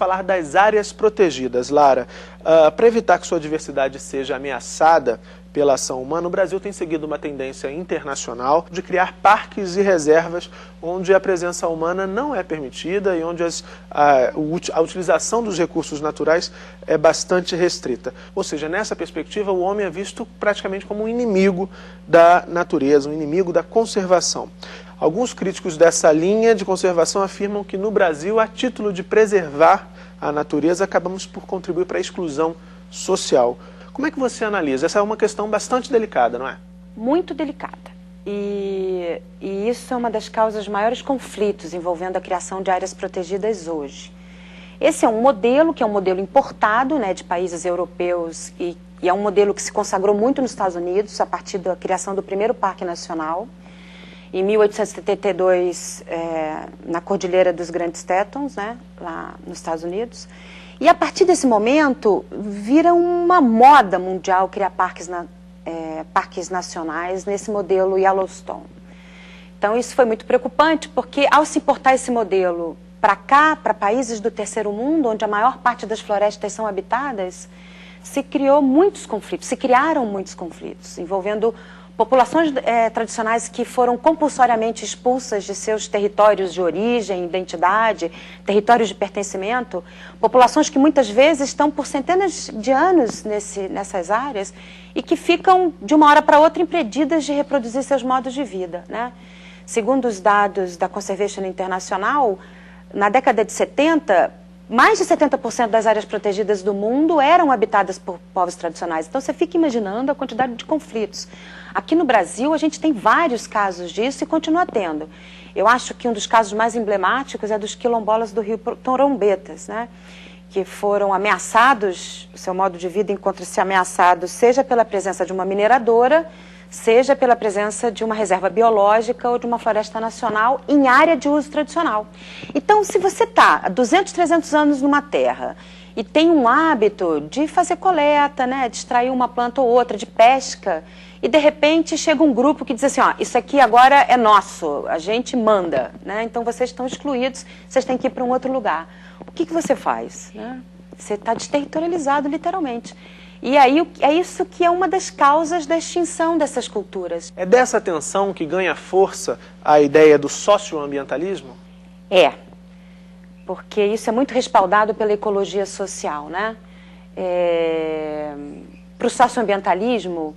falar das áreas protegidas. Lara, para evitar que sua diversidade seja ameaçada pela ação humana, o Brasil tem seguido uma tendência internacional de criar parques e reservas onde a presença humana não é permitida e onde a utilização dos recursos naturais é bastante restrita. Ou seja, nessa perspectiva, o homem é visto praticamente como um inimigo da natureza, um inimigo da conservação. Alguns críticos dessa linha de conservação afirmam que no Brasil, a título de preservar a natureza, acabamos por contribuir para a exclusão social. Como é que você analisa? Essa é uma questão bastante delicada, não é? Muito delicada. E isso é uma das causas de maiores conflitos envolvendo a criação de áreas protegidas hoje. Esse é um modelo que é um modelo importado, né, de países europeus e é um modelo que se consagrou muito nos Estados Unidos a partir da criação do primeiro Parque Nacional, em 1872, na Cordilheira dos Grandes Tetons, né, lá nos Estados Unidos. E a partir desse momento, vira uma moda mundial criar parques nacionais nesse modelo Yellowstone. Então isso foi muito preocupante, porque ao se importar esse modelo para cá, para países do terceiro mundo, onde a maior parte das florestas são habitadas, se criaram muitos conflitos, envolvendo populações tradicionais que foram compulsoriamente expulsas de seus territórios de origem, identidade, territórios de pertencimento, populações que muitas vezes estão por centenas de anos nessas áreas e que ficam de uma hora para outra impedidas de reproduzir seus modos de vida, né? Segundo os dados da Conservation International, na década de 70, mais de 70% das áreas protegidas do mundo eram habitadas por povos tradicionais. Então você fica imaginando a quantidade de conflitos. Aqui no Brasil a gente tem vários casos disso e continua tendo. Eu acho que um dos casos mais emblemáticos é dos quilombolas do Rio Torombetas, né? Que foram ameaçados, seu modo de vida encontra-se ameaçado, seja pela presença de uma mineradora, seja pela presença de uma reserva biológica ou de uma floresta nacional em área de uso tradicional. Então, se você está há 200, 300 anos numa terra e tem um hábito de fazer coleta, né, de extrair uma planta ou outra, de pesca, e de repente chega um grupo que diz assim, ó, isso aqui agora é nosso, a gente manda, né, então vocês estão excluídos, vocês têm que ir para um outro lugar. O que você faz? Né? Você está desterritorializado, literalmente. E aí é isso que é uma das causas da extinção dessas culturas. É dessa tensão que ganha força a ideia do socioambientalismo? É, porque isso é muito respaldado pela ecologia social, né? Para o socioambientalismo,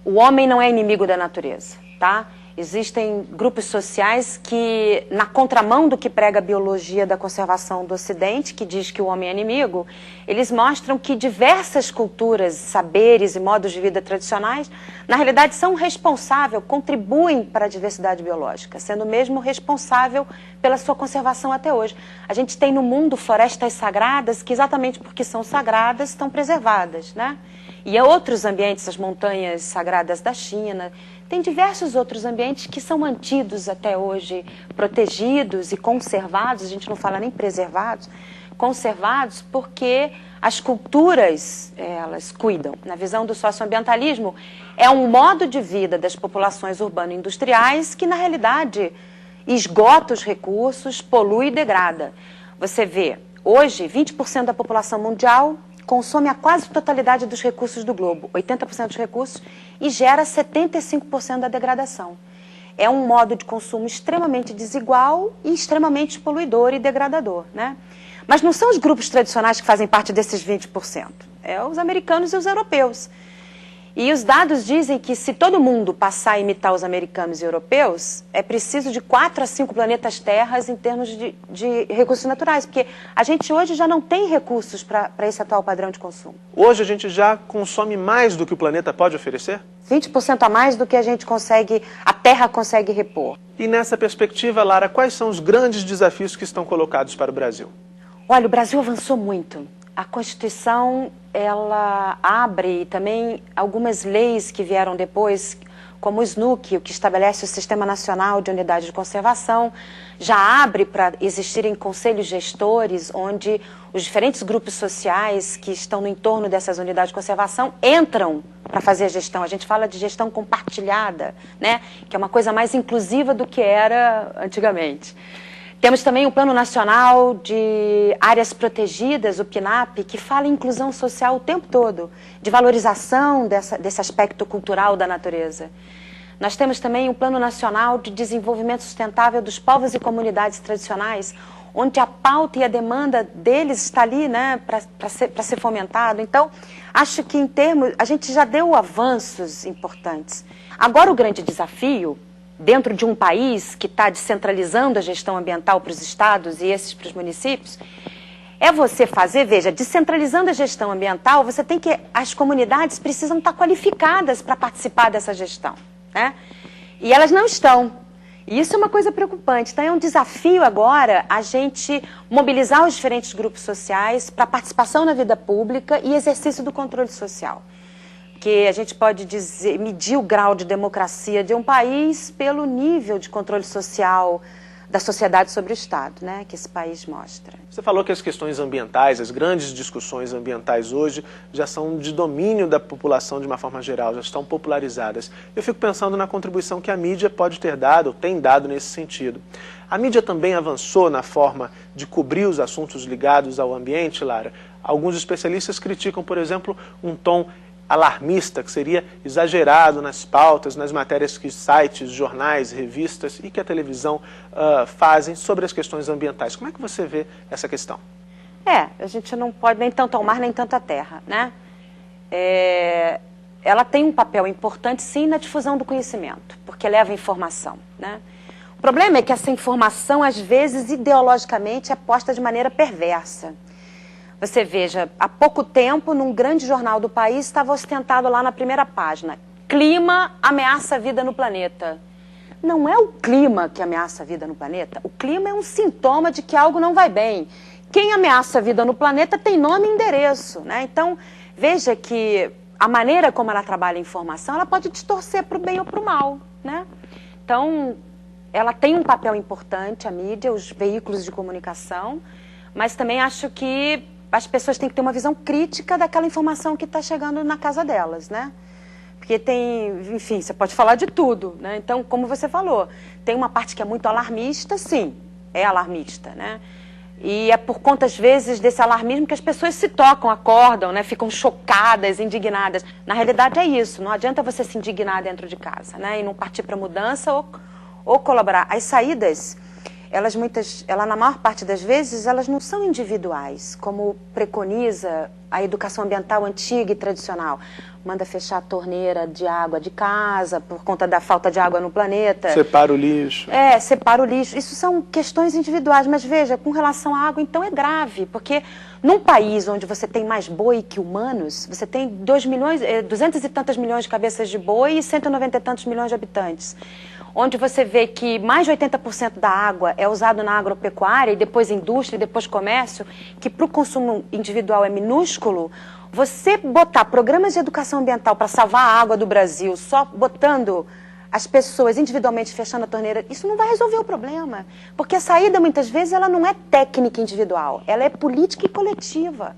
o homem não é inimigo da natureza, tá? Existem grupos sociais que, na contramão do que prega a biologia da conservação do Ocidente, que diz que o homem é inimigo, eles mostram que diversas culturas, saberes e modos de vida tradicionais, na realidade são responsáveis, contribuem para a diversidade biológica, sendo mesmo responsável pela sua conservação até hoje. A gente tem no mundo florestas sagradas que, exatamente porque são sagradas, estão preservadas, né? E há outros ambientes, as montanhas sagradas da China, tem diversos outros ambientes que são mantidos até hoje, protegidos e conservados, a gente não fala nem preservados, conservados porque as culturas, elas cuidam. Na visão do socioambientalismo, é um modo de vida das populações urbano-industriais que, na realidade, esgota os recursos, polui e degrada. Você vê, hoje, 20% da população mundial consome a quase totalidade dos recursos do globo, 80% dos recursos, e gera 75% da degradação. É um modo de consumo extremamente desigual e extremamente poluidor e degradador, né? Mas não são os grupos tradicionais que fazem parte desses 20%, é os americanos e os europeus. E os dados dizem que se todo mundo passar a imitar os americanos e europeus, é preciso de 4 a 5 planetas terras em termos de recursos naturais, porque a gente hoje já não tem recursos para esse atual padrão de consumo. Hoje a gente já consome mais do que o planeta pode oferecer? 20% a mais do que a Terra consegue repor. E nessa perspectiva, Lara, quais são os grandes desafios que estão colocados para o Brasil? Olha, o Brasil avançou muito. A Constituição, ela abre também algumas leis que vieram depois, como o SNUC, o que estabelece o Sistema Nacional de Unidade de Conservação, já abre para existirem conselhos gestores, onde os diferentes grupos sociais que estão no entorno dessas unidades de conservação entram para fazer a gestão. A gente fala de gestão compartilhada, né? Que é uma coisa mais inclusiva do que era antigamente. Temos também o Plano Nacional de Áreas Protegidas, o PNAP, que fala em inclusão social o tempo todo, de valorização desse aspecto cultural da natureza. Nós temos também o Plano Nacional de Desenvolvimento Sustentável dos Povos e Comunidades Tradicionais, onde a pauta e a demanda deles está ali, né, para ser fomentado. Então, acho que em termos, a gente já deu avanços importantes. Agora o grande desafio, dentro de um país que está descentralizando a gestão ambiental para os estados e esses para os municípios, é você fazer, veja, descentralizando a gestão ambiental, você tem que, as comunidades precisam estar qualificadas para participar dessa gestão, né? E elas não estão. E isso é uma coisa preocupante. Então é um desafio agora a gente mobilizar os diferentes grupos sociais para participação na vida pública e exercício do controle social. Porque a gente pode dizer, medir o grau de democracia de um país pelo nível de controle social da sociedade sobre o Estado, né, que esse país mostra. Você falou que as questões ambientais, as grandes discussões ambientais hoje já são de domínio da população de uma forma geral, já estão popularizadas. Eu fico pensando na contribuição que a mídia pode ter dado, ou tem dado nesse sentido. A mídia também avançou na forma de cobrir os assuntos ligados ao ambiente, Lara? Alguns especialistas criticam, por exemplo, um tom alarmista, que seria exagerado nas pautas, nas matérias que sites, jornais, revistas e que a televisão fazem sobre as questões ambientais. Como é que você vê essa questão? A gente não pode nem tanto ao mar, nem tanto à terra, né? Ela tem um papel importante, sim, na difusão do conhecimento, porque leva informação, né? O problema é que essa informação, às vezes, ideologicamente, é posta de maneira perversa. Você veja, há pouco tempo, num grande jornal do país, estava ostentado lá na primeira página: clima ameaça a vida no planeta. Não é o clima que ameaça a vida no planeta. O clima é um sintoma de que algo não vai bem. Quem ameaça a vida no planeta tem nome e endereço, né? Então, veja que a maneira como ela trabalha a informação, ela pode distorcer para o bem ou para o mal, né? Então, ela tem um papel importante, a mídia, os veículos de comunicação, mas também acho que as pessoas têm que ter uma visão crítica daquela informação que está chegando na casa delas, né? Porque tem, enfim, você pode falar de tudo, né? Então, como você falou, tem uma parte que é muito alarmista, sim, é alarmista, né? E é por conta, às vezes, desse alarmismo que as pessoas se tocam, acordam, né? Ficam chocadas, indignadas. Na realidade é isso, não adianta você se indignar dentro de casa, né? E não partir para mudança ou colaborar. As saídas, elas na maior parte das vezes, elas não são individuais, como preconiza a educação ambiental antiga e tradicional. Manda fechar a torneira de água de casa por conta da falta de água no planeta. Separa o lixo. Separa o lixo. Isso são questões individuais, mas veja, com relação à água, então é grave, porque num país onde você tem mais boi que humanos, você tem 200 e tantas milhões de cabeças de boi e 190 e tantos milhões de habitantes, onde você vê que mais de 80% da água é usado na agropecuária, e depois indústria, e depois comércio, que para o consumo individual é minúsculo. Você botar programas de educação ambiental para salvar a água do Brasil, só botando as pessoas individualmente fechando a torneira, isso não vai resolver o problema. Porque a saída, muitas vezes, ela não é técnica individual, ela é política e coletiva.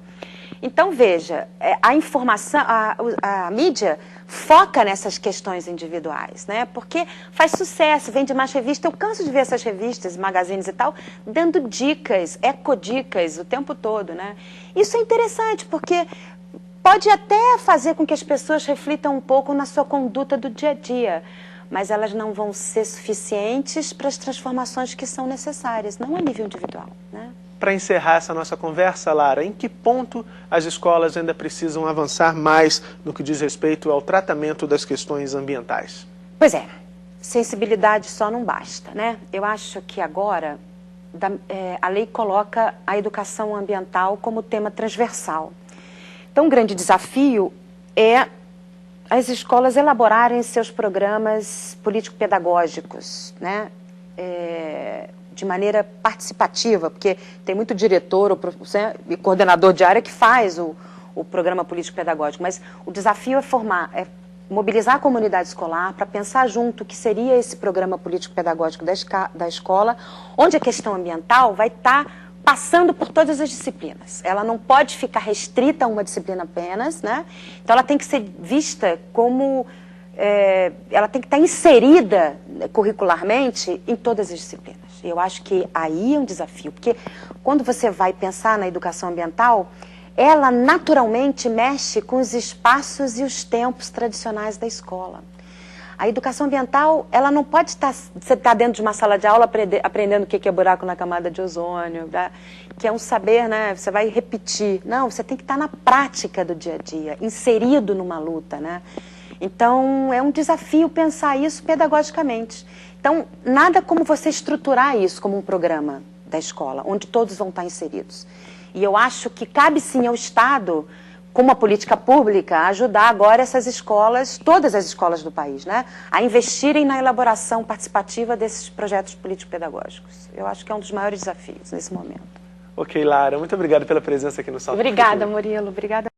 Então, veja, a informação, a mídia foca nessas questões individuais, né? Porque faz sucesso, vende mais revista. Eu canso de ver essas revistas, magazines e tal, dando dicas, ecodicas o tempo todo, né? Isso é interessante, porque pode até fazer com que as pessoas reflitam um pouco na sua conduta do dia a dia, mas elas não vão ser suficientes para as transformações que são necessárias, não a nível individual, né? Para encerrar essa nossa conversa, Lara, em que ponto as escolas ainda precisam avançar mais no que diz respeito ao tratamento das questões ambientais? Pois é, sensibilidade só não basta, né? Eu acho que agora a lei coloca a educação ambiental como tema transversal. Então, um grande desafio é as escolas elaborarem seus programas político-pedagógicos, né? De maneira participativa, porque tem muito diretor e coordenador de área que faz o programa político-pedagógico, mas o desafio é mobilizar a comunidade escolar para pensar junto o que seria esse programa político-pedagógico da escola, onde a questão ambiental vai estar passando por todas as disciplinas. Ela não pode ficar restrita a uma disciplina apenas, né? Então ela tem que ser vista como ela tem que estar inserida curricularmente em todas as disciplinas. Eu acho que aí é um desafio, porque quando você vai pensar na educação ambiental, ela naturalmente mexe com os espaços e os tempos tradicionais da escola. A educação ambiental, ela não pode estar, você está dentro de uma sala de aula aprendendo o que é buraco na camada de ozônio, tá? Que é um saber, né? Você vai repetir. Não, você tem que estar na prática do dia a dia, inserido numa luta, né? Então, é um desafio pensar isso pedagogicamente. Então, nada como você estruturar isso como um programa da escola, onde todos vão estar inseridos. E eu acho que cabe sim ao Estado, com uma política pública, ajudar agora essas escolas, todas as escolas do país, né, a investirem na elaboração participativa desses projetos político-pedagógicos. Eu acho que é um dos maiores desafios nesse momento. Ok, Lara, muito obrigado pela presença aqui no Salto do Futuro. Obrigada, Murilo. Obrigada.